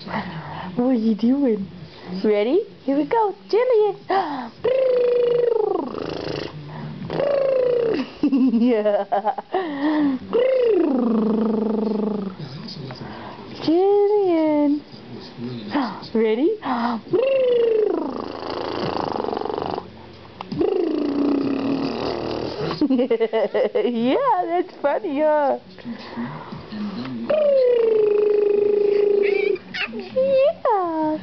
What are you doing? Ready? Here we go. Jillian. Jillian. Ready? Yeah, that's funny, huh? Yeah.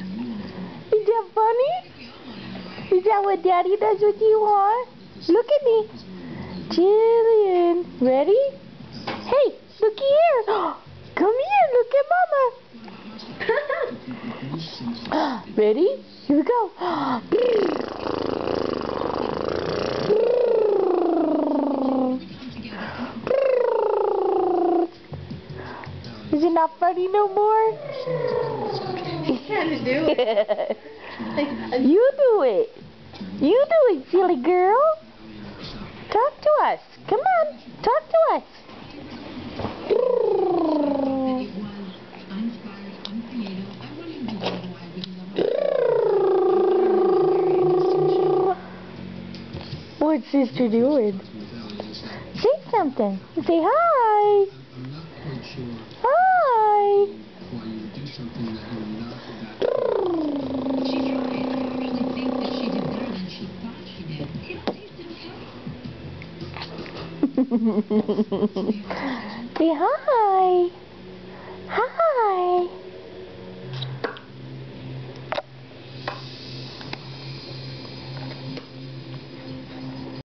Is that funny? Is that what Daddy does with you, huh? Look at me. Jillian. Ready? Hey, look here. Come here, look at Mama. Ready? Here we go. Is it not funny no more? Trying to do it. You do it. You do it, silly girl. Talk to us. Come on, talk to us. What's sister doing? Say something. Say hi. Hi. Say hi. Hi.